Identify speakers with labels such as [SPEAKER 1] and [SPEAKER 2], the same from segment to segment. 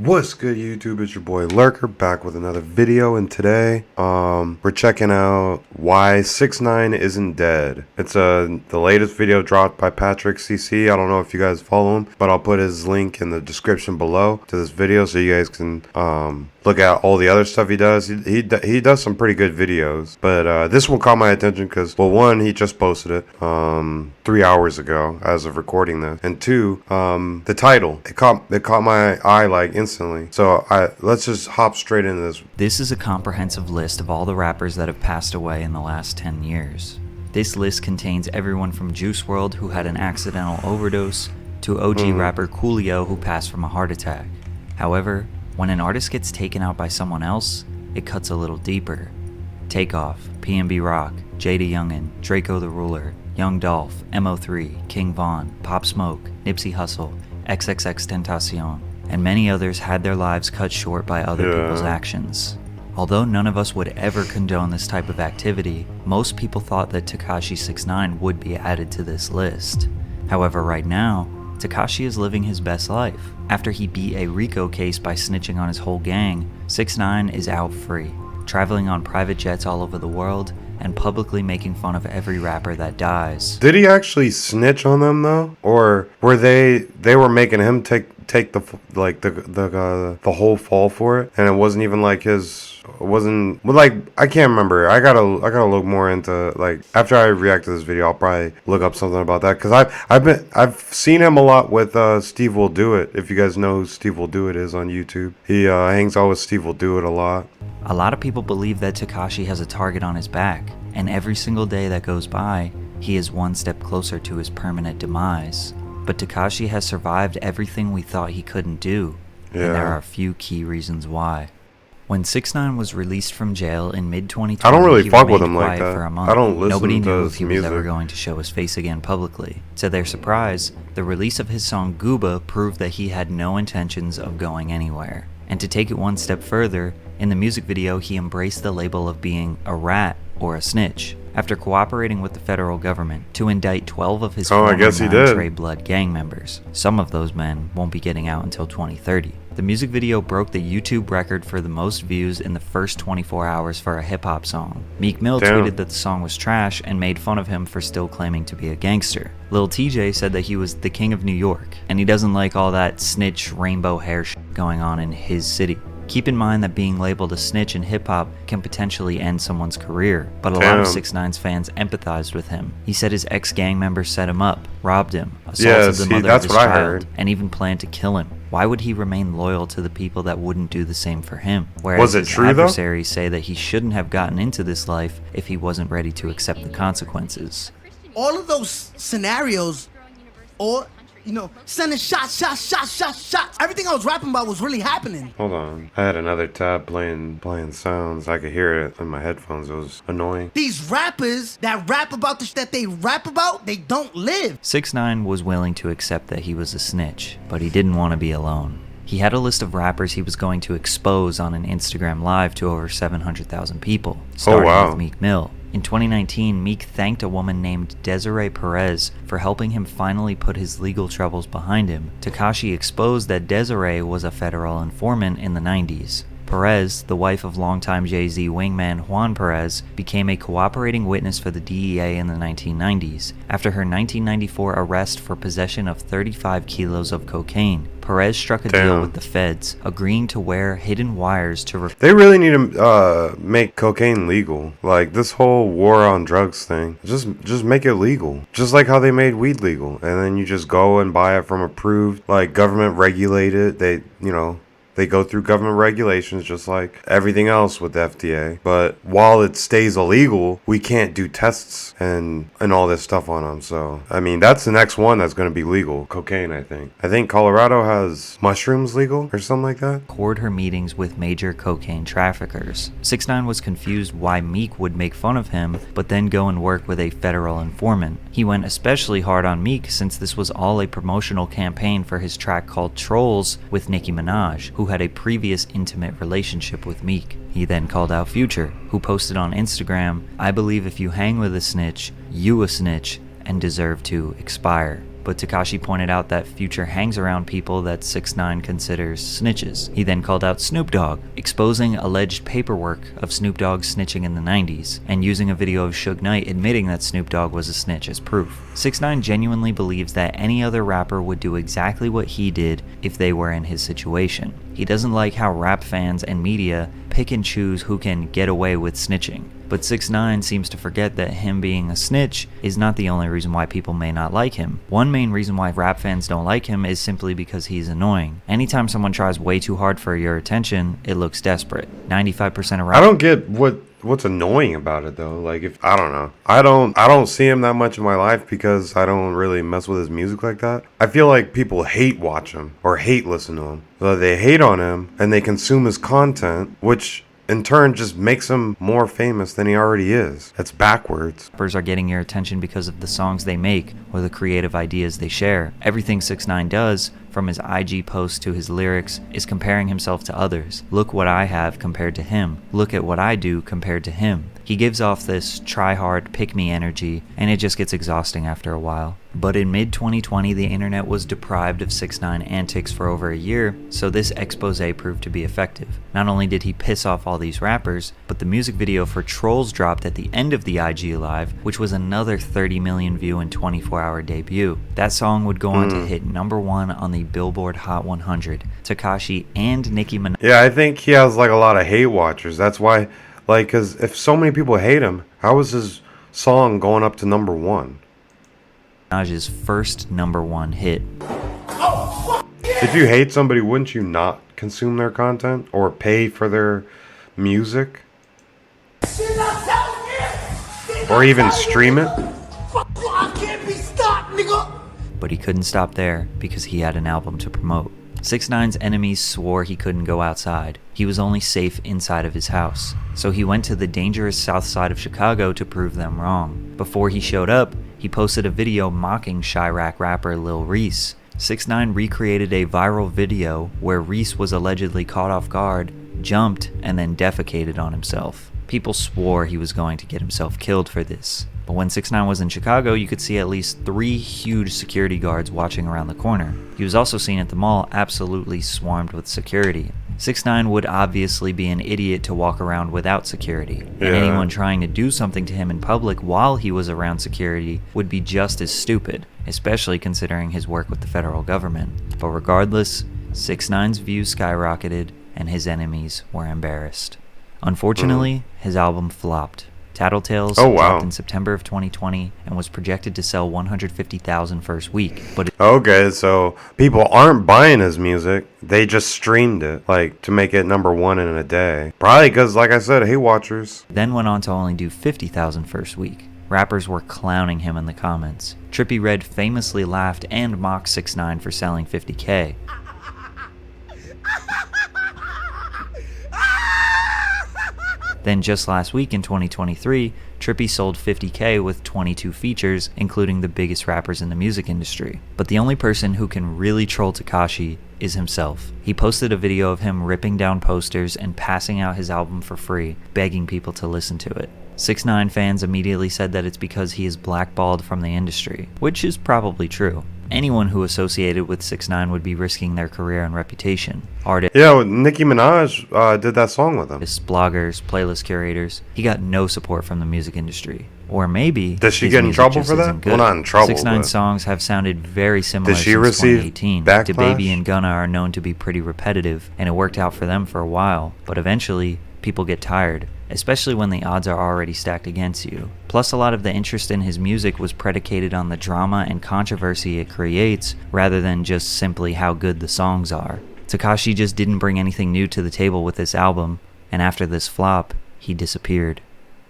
[SPEAKER 1] What's good, YouTube? It's your boy Lurker back with another video, and today we're checking out why 6ix9ine isn't dead. It's the latest video dropped by Patrick CC. I don't know if you guys follow him, but I'll put his link in the description below to this video so you guys can look at all the other stuff he does. He does some pretty good videos, but this one caught my attention because, well, one, he just posted it 3 hours ago as of recording this, and two, the title, it caught my eye like instantly. So let's just hop straight into this.
[SPEAKER 2] This is a comprehensive list of all the rappers that have passed away in the last 10 years. This list contains everyone from Juice WRLD, who had an accidental overdose, to OG rapper Coolio, who passed from a heart attack. However, when an artist gets taken out by someone else, it cuts a little deeper. Takeoff, PNB Rock, Jada Youngin, Draco the Ruler, Young Dolph, MO3, King Von, Pop Smoke, Nipsey Hussle, XXXTentacion, and many others had their lives cut short by other people's actions. Although none of us would ever condone this type of activity, most people thought that Tekashi 6ix9ine would be added to this list. However, right now, Tekashi is living his best life. After he beat a RICO case by snitching on his whole gang, 6ix9ine is out free, traveling on private jets all over the world, and publicly making fun of every rapper that dies.
[SPEAKER 1] Did he actually snitch on them though, or were they were making him take the whole fall for it, and it wasn't even like his? It wasn't, well, like, I can't remember. I gotta look more into, like, after I react to this video, I'll probably look up something about that, because I've seen him a lot with Steve Will Do It. If you guys know who Steve Will Do It is on YouTube, he hangs out with Steve Will Do It a lot.
[SPEAKER 2] A lot of people believe that Tekashi has a target on his back, and every single day that goes by, he is one step closer to his permanent demise. But Tekashi has survived everything we thought he couldn't do, and there are a few key reasons why. When 6ix9ine was released from jail in mid-2020,
[SPEAKER 1] I don't really fuck with him like
[SPEAKER 2] for
[SPEAKER 1] that.
[SPEAKER 2] a month.
[SPEAKER 1] I don't listen
[SPEAKER 2] Nobody
[SPEAKER 1] to
[SPEAKER 2] knew
[SPEAKER 1] his
[SPEAKER 2] if he
[SPEAKER 1] music.
[SPEAKER 2] was ever going to show his face again publicly. To their surprise, the release of his song Gooba proved that he had no intentions of going anywhere. And to take it one step further, in the music video he embraced the label of being a rat or a snitch, after cooperating with the federal government to indict 12 of his former Trey Blood gang members. Some of those men won't be getting out until 2030. The music video broke the YouTube record for the most views in the first 24 hours for a hip-hop song. Meek Mill tweeted that the song was trash and made fun of him for still claiming to be a gangster. Lil TJ said that he was the king of New York, and he doesn't like all that snitch rainbow hair shit going on in his city. Keep in mind that being labeled a snitch in hip-hop can potentially end someone's career, but a lot of 6ix9ine's fans empathized with him. He said his ex-gang members set him up, robbed him, assaulted the mother of his child, and even planned to kill him. Why would he remain loyal to the people that wouldn't do the same for him? Whereas his adversaries say that he shouldn't have gotten into this life if he wasn't ready to accept the consequences.
[SPEAKER 3] All of those scenarios, or sending shots. Everything I was rapping about was really happening.
[SPEAKER 1] Hold on. I had another tab playing sounds. I could hear it in my headphones. It was annoying.
[SPEAKER 3] These rappers that rap about the shit that they rap about, they don't live.
[SPEAKER 2] 6ix9ine was willing to accept that he was a snitch, but he didn't want to be alone. He had a list of rappers he was going to expose on an Instagram Live to over 700,000 people, starting with Meek Mill. In 2019, Meek thanked a woman named Desiree Perez for helping him finally put his legal troubles behind him. Tekashi exposed that Desiree was a federal informant in the 90s. Perez, the wife of longtime Jay-Z wingman Juan Perez, became a cooperating witness for the DEA in the 1990s, after her 1994 arrest for possession of 35 kilos of cocaine. Perez struck a deal with the feds, agreeing to wear hidden wires to
[SPEAKER 1] They really need to make cocaine legal. Like, this whole war on drugs thing, just make it legal. Just like how they made weed legal, and then you just go and buy it from approved, like, government regulated. They go through government regulations just like everything else with the FDA. But while it stays illegal, we can't do tests and all this stuff on them. So, I mean, that's the next one that's going to be legal. Cocaine, I think. I think Colorado has mushrooms legal or something like that.
[SPEAKER 2] Record her meetings with major cocaine traffickers. 6ix9ine was confused why Meek would make fun of him, but then go and work with a federal informant. He went especially hard on Meek since this was all a promotional campaign for his track called Trolls with Nicki Minaj, who had a previous intimate relationship with Meek. He then called out Future, who posted on Instagram, "I believe if you hang with a snitch, you a snitch, and deserve to expire." but Tekashi pointed out that Future hangs around people that 6ix9ine considers snitches. He then called out Snoop Dogg, exposing alleged paperwork of Snoop Dogg snitching in the 90s, and using a video of 6ix9ine admitting that Snoop Dogg was a snitch as proof. 6ix9ine genuinely believes that any other rapper would do exactly what he did if they were in his situation. He doesn't like how rap fans and media pick and choose who can get away with snitching. But 6ix9ine seems to forget that him being a snitch is not the only reason why people may not like him. One main reason why rap fans don't like him is simply because he's annoying. Anytime someone tries way too hard for your attention, it looks desperate. 95% of rap—
[SPEAKER 1] I don't get what's annoying about it though. Like, if I don't know, I don't see him that much in my life because I don't really mess with his music like that. I feel like people hate watch him or hate listen to him. So they hate on him and they consume his content, which in turn just makes him more famous than he already is. That's backwards.
[SPEAKER 2] Rappers are getting your attention because of the songs they make or the creative ideas they share. Everything 6ix9ine does, from his IG posts to his lyrics, is comparing himself to others. Look what I have compared to him. Look at what I do compared to him. He gives off this try-hard, pick-me energy, and it just gets exhausting after a while. But in mid-2020, the internet was deprived of 6ix9ine antics for over a year, so this expose proved to be effective. Not only did he piss off all these rappers, but the music video for Trolls dropped at the end of the IG Live, which was another 30 million view and 24-hour debut. That song would go on to hit #1 on the Billboard Hot 100. Tekashi and Nicki Minaj—
[SPEAKER 1] Yeah, I think he has like a lot of hate watchers. That's why, like, because if so many people hate him, how is his song going up to #1?
[SPEAKER 2] Minaj's first #1 hit.
[SPEAKER 1] If you hate somebody, wouldn't you not consume their content or pay for their music? Or even stream it?
[SPEAKER 2] But he couldn't stop there because he had an album to promote. 6ix9ine's enemies swore he couldn't go outside. He was only safe inside of his house. So he went to the dangerous south side of Chicago to prove them wrong. Before he showed up, he posted a video mocking Chirac rapper Lil Reese. 6ix9ine recreated a viral video where Reese was allegedly caught off guard, jumped, and then defecated on himself. People swore he was going to get himself killed for this. But when 6ix9ine was in Chicago, you could see at least 3 huge security guards watching around the corner. He was also seen at the mall absolutely swarmed with security. 6ix9ine would obviously be an idiot to walk around without security, and anyone trying to do something to him in public while he was around security would be just as stupid, especially considering his work with the federal government. But regardless, 6ix9ine's views skyrocketed and his enemies were embarrassed. Unfortunately, his album flopped. Tattletales dropped in September of 2020 and was projected to sell 150,000 first week. But
[SPEAKER 1] okay, so people aren't buying his music. They just streamed it, like, to make it #1 in a day. Probably because, like I said, hate watchers.
[SPEAKER 2] Then went on to only do 50,000 first week. Rappers were clowning him in the comments. Trippie Redd famously laughed and mocked 6ix9ine for selling 50K. Then just last week in 2023, Trippie sold 50K with 22 features, including the biggest rappers in the music industry. But the only person who can really troll Tekashi is himself. He posted a video of him ripping down posters and passing out his album for free, begging people to listen to it. 6ix9ine fans immediately said that it's because he is blackballed from the industry, which is probably true. Anyone who associated with 6ix9ine would be risking their career and reputation. Artists,
[SPEAKER 1] Yeah, Nicki Minaj did that song with him.
[SPEAKER 2] bloggers, playlist curators. He got no support from the music industry. Or maybe
[SPEAKER 1] Does she
[SPEAKER 2] his
[SPEAKER 1] get in
[SPEAKER 2] music
[SPEAKER 1] trouble
[SPEAKER 2] just
[SPEAKER 1] for that?
[SPEAKER 2] isn't good.
[SPEAKER 1] Well, not in trouble,
[SPEAKER 2] 6ix9ine
[SPEAKER 1] but-
[SPEAKER 2] songs have sounded very similar
[SPEAKER 1] Did she
[SPEAKER 2] since
[SPEAKER 1] receive
[SPEAKER 2] 2018.
[SPEAKER 1] backlash?
[SPEAKER 2] DaBaby and Gunna are known to be pretty repetitive, and it worked out for them for a while. But eventually, people get tired, especially when the odds are already stacked against you. Plus, a lot of the interest in his music was predicated on the drama and controversy it creates, rather than just simply how good the songs are. Tekashi just didn't bring anything new to the table with this album, and after this flop, he disappeared.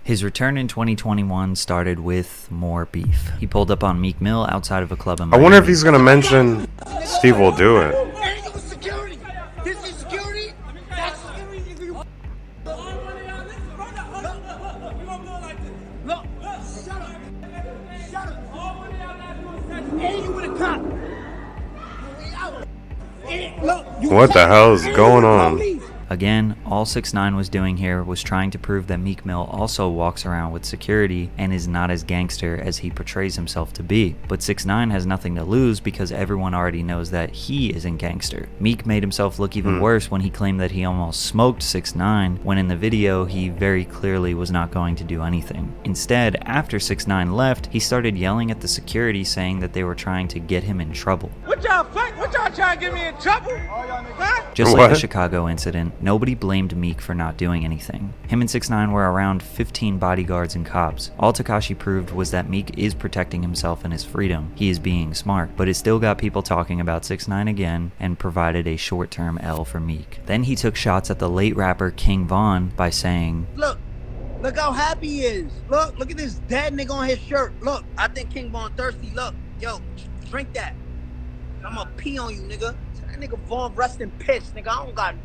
[SPEAKER 2] His return in 2021 started with more beef. He pulled up on Meek Mill outside of a club in
[SPEAKER 1] I wonder if
[SPEAKER 2] Miami.
[SPEAKER 1] he's gonna mention Steve Will Do It. What the hell is going on?
[SPEAKER 2] Again, all 6ix9ine was doing here was trying to prove that Meek Mill also walks around with security and is not as gangster as he portrays himself to be. But 6ix9ine has nothing to lose because everyone already knows that he isn't gangster. Meek made himself look even worse when he claimed that he almost smoked 6ix9ine, when in the video he very clearly was not going to do anything. Instead, after 6ix9ine left, he started yelling at the security saying that they were trying to get him in trouble.
[SPEAKER 4] What y'all trying to get me in trouble? Huh?
[SPEAKER 2] Just like the Chicago incident, nobody blamed Meek for not doing anything. Him and 6ix9ine were around 15 bodyguards and cops. All Tekashi proved was that Meek is protecting himself and his freedom. He is being smart, but it still got people talking about 6ix9ine again and provided a short-term L for Meek. Then he took shots at the late rapper King Von by saying,
[SPEAKER 5] Look how happy he is. Look at this dead nigga on his shirt. Look, I think King Von thirsty. Look, yo, drink that. I'm gonna pee on you, nigga. That nigga Von resting pissed, nigga. I don't got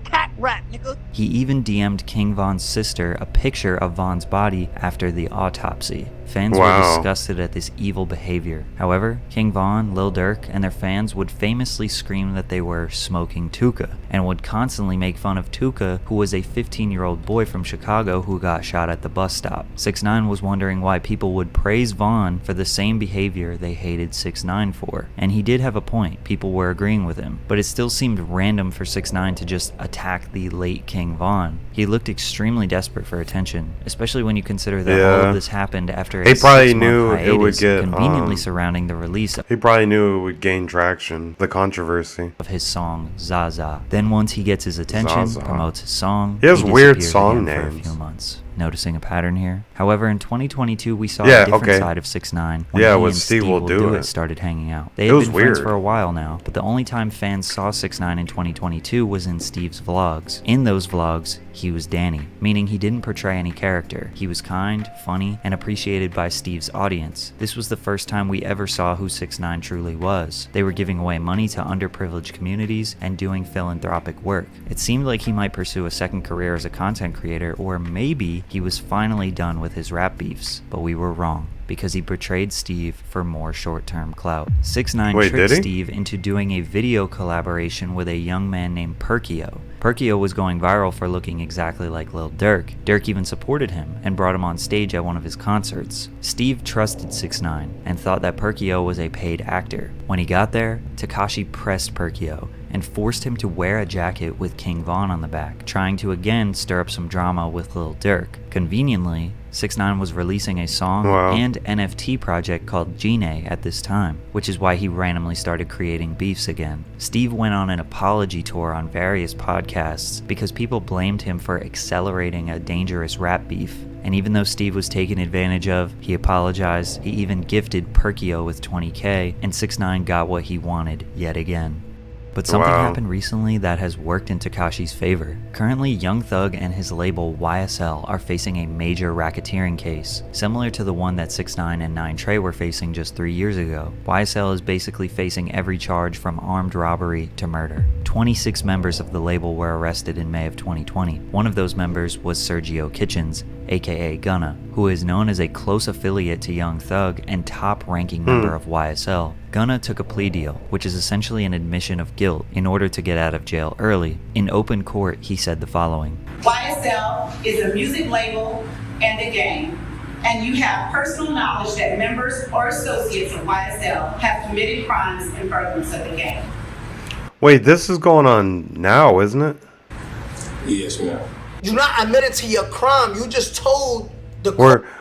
[SPEAKER 5] cat rat, nigga.
[SPEAKER 2] He even DM'd King Von's sister a picture of Von's body after the autopsy. Fans were disgusted at this evil behavior. However, King Von, Lil Durk, and their fans would famously scream that they were smoking Tuka, and would constantly make fun of Tuka, who was a 15-year-old boy from Chicago who got shot at the bus stop. 6ix9ine was wondering why people would praise Von for the same behavior they hated 6ix9ine for. And he did have a point, people were agreeing with him, but it still seemed random for 6ix9ine to just attack the late King Von. He looked extremely desperate for attention, especially when you consider that all of this happened after
[SPEAKER 1] he probably knew it would get
[SPEAKER 2] conveniently surrounding the release.
[SPEAKER 1] He probably knew it would gain traction, the controversy
[SPEAKER 2] of his song Zaza. Then once he gets his attention, promotes his song,
[SPEAKER 1] he has weird song
[SPEAKER 2] names for a few months. Noticing a pattern here? However, in 2022, we saw a different side of 6ix9ine when he and Steve Will Do It started hanging out. They had been friends for a while now, but the only time fans saw 6ix9ine in 2022 was in Steve's vlogs. In those vlogs, he was Danny, meaning he didn't portray any character. He was kind, funny, and appreciated by Steve's audience. This was the first time we ever saw who 6ix9ine truly was. They were giving away money to underprivileged communities and doing philanthropic work. It seemed like he might pursue a second career as a content creator, or maybe he was finally done with his rap beefs, but we were wrong, because he betrayed Steve for more short-term clout. 6ix9ine tricked Steve into doing a video collaboration with a young man named Perkio. Perkio was going viral for looking exactly like Lil Durk. Durk even supported him and brought him on stage at one of his concerts. Steve trusted 6ix9ine and thought that Perkio was a paid actor. When he got there, Tekashi pressed Perkio and forced him to wear a jacket with King Von on the back, trying to again stir up some drama with Lil Durk. Conveniently, 6ix9ine was releasing a song and NFT project called Gine at this time, which is why he randomly started creating beefs again. Steve went on an apology tour on various podcasts because people blamed him for accelerating a dangerous rap beef. And even though Steve was taken advantage of, he apologized. He even gifted Perkio with $20K, and 6ix9ine got what he wanted yet again. But something happened recently that has worked in Tekashi's favor. Currently, Young Thug and his label YSL are facing a major racketeering case, similar to the one that 6ix9ine and 9 Trey were facing just 3 years ago. YSL is basically facing every charge from armed robbery to murder. 26 members of the label were arrested in May of 2020. One of those members was Sergio Kitchens, aka Gunna, who is known as a close affiliate to Young Thug and top-ranking member of YSL. Gunna took a plea deal, which is essentially an admission of guilt, in order to get out of jail early. In open court, he said the following:
[SPEAKER 6] YSL is a music label and a gang, and you have personal knowledge that members or associates of YSL have committed crimes in furtherance of the gang.
[SPEAKER 1] Wait, this is going on now, isn't it?
[SPEAKER 7] Yes, ma'am.
[SPEAKER 3] You're not admitted to your crime. You just told the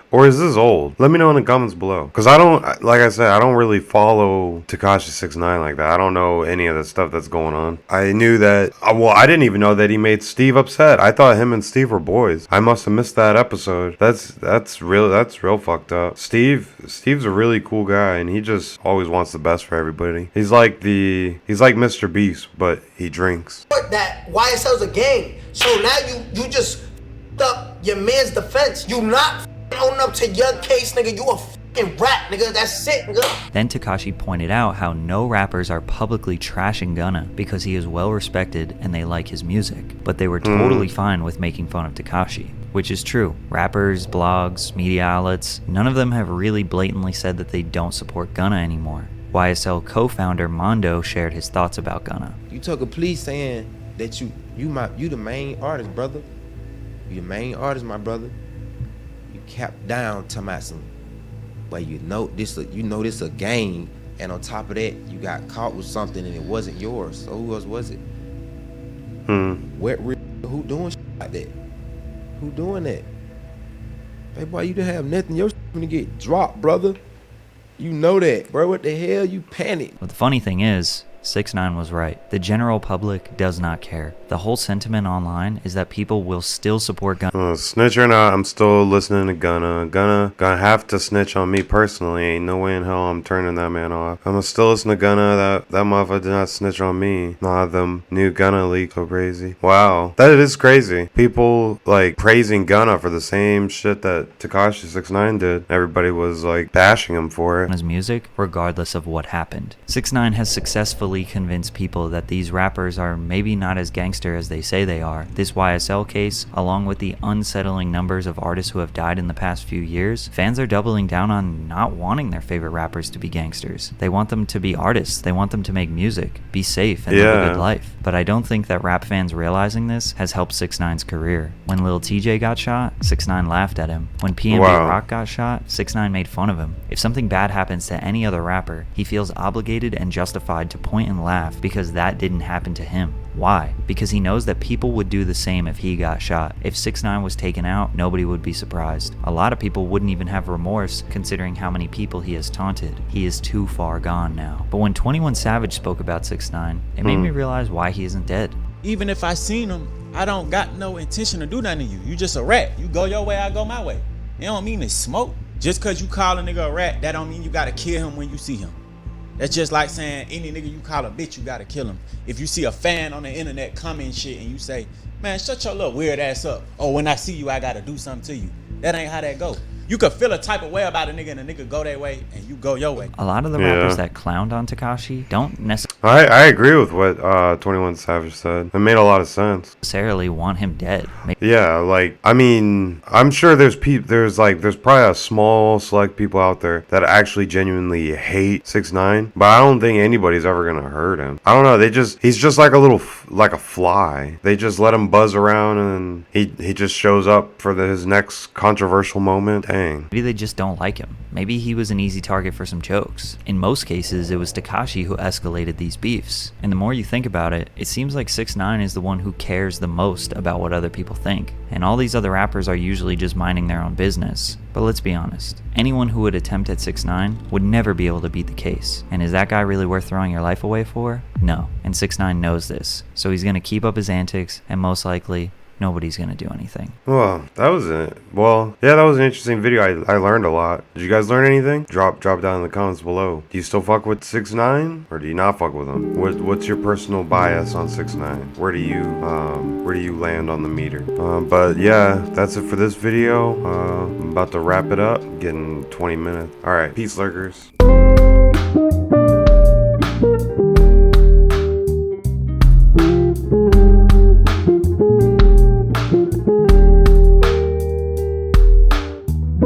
[SPEAKER 1] Or is this old? Let me know in the comments below. Because I don't, like I said, I don't really follow Tekashi 6ix9ine like that. I don't know any of the stuff that's going on. I knew that, well, I didn't even know that he made Steve upset. I thought him and Steve were boys. I must have missed that episode. That's real fucked up. Steve's a really cool guy, and he just always wants the best for everybody. He's like Mr. Beast, but he drinks.
[SPEAKER 3] that YSL's a gang. So now you just up your man's defense. You not own up to your case, nigga. You a fucking rat, nigga. That's it, nigga.
[SPEAKER 2] Then Tekashi pointed out how no rappers are publicly trashing Gunna because he is well respected and they like his music, but they were totally fine with making fun of Tekashi. Which is true. Rappers, blogs, media outlets, none of them have really blatantly said that they don't support Gunna anymore. YSL co-founder Mondo shared his thoughts about Gunna.
[SPEAKER 8] You took a plea saying that you the main artist, brother. You the main artist, my brother. You capped down to my some, but you know this a game, and on top of that, you got caught with something and it wasn't yours. So who else was it? Who doing shit like that? Who doing that? Hey boy, you didn't have nothing. Your shit gonna get dropped, brother. You know that, bro. What the hell? You panic.
[SPEAKER 2] But the funny thing is, 6ix9ine was right. The general public does not care. The whole sentiment online is that people will still support Gunna.
[SPEAKER 1] Snitch or not, I'm still listening to Gunna. Gunna gonna have to snitch on me personally. Ain't no way in hell I'm turning that man off. I'm still listening to Gunna. That motherfucker did not snitch on me. Nah, them new Gunna leak so crazy. Wow, that is crazy. People like praising Gunna for the same shit that Tekashi 6ix9ine did. Everybody was like bashing him for it.
[SPEAKER 2] His music, regardless of what happened. 6ix9ine has successfully convinced people that these rappers are maybe not as gangster as they say they are. This YSL case, along with the unsettling numbers of artists who have died in the past few years, fans are doubling down on not wanting their favorite rappers to be gangsters. They want them to be artists. They want them to make music, be safe, and live a good life. But I don't think that rap fans realizing this has helped 6ix9ine's career. When Lil TJ got shot, 6ix9ine laughed at him. When PNB Rock got shot, 6ix9ine made fun of him. If something bad happens to any other rapper, he feels obligated and justified to point and laugh because that didn't happen to him. Why? Because he knows that people would do the same if he got shot. If 6ix9ine was taken out, nobody would be surprised. A lot of people wouldn't even have remorse considering how many people he has taunted. He is too far gone now. But when 21 Savage spoke about 6ix9ine, it made me realize why he isn't dead.
[SPEAKER 9] Even if I seen him, I don't got no intention to do nothing to you. You just a rat. You go your way, I go my way. It don't mean to smoke. Just cause you call a nigga a rat, that don't mean you gotta kill him when you see him. That's just like saying any nigga you call a bitch, you gotta kill him. If you see a fan on the internet comment shit and you say, man, shut your little weird ass up. Oh, when I see you, I gotta do something to you. That ain't how that go. You could feel a type of way about a nigga and a nigga go their way and you go your way.
[SPEAKER 2] A lot of the rappers that clowned on Tekashi don't necessarily
[SPEAKER 1] I agree with what 21 Savage said. It made a lot of sense.
[SPEAKER 2] Want him dead.
[SPEAKER 1] Yeah, like, I mean, I'm sure there's probably a small select people out there that actually genuinely hate 6ix9ine, but I don't think anybody's ever gonna hurt him. I don't know, he's just like a fly. They just let him buzz around and he just shows up for his next controversial moment. Dang.
[SPEAKER 2] Maybe they just don't like him. Maybe he was an easy target for some jokes. In most cases, it was Tekashi who escalated these beefs. And the more you think about it, it seems like 6ix9ine is the one who cares the most about what other people think. And all these other rappers are usually just minding their own business. But let's be honest, anyone who would attempt at 6ix9ine would never be able to beat the case. And is that guy really worth throwing your life away for? No. And 6ix9ine knows this. So he's gonna keep up his antics, and most likely, nobody's gonna do anything.
[SPEAKER 1] Well, that was it. Well, yeah, that was an interesting video. I learned a lot. Did you guys learn anything? Drop down in the comments below. Do you still fuck with 6ix9ine or do you not fuck with him? What's your personal bias on 6ix9ine? Where do you land on the meter? But yeah, that's it for this video. I'm about to wrap it up. Getting 20 minutes. All right, peace, lurkers.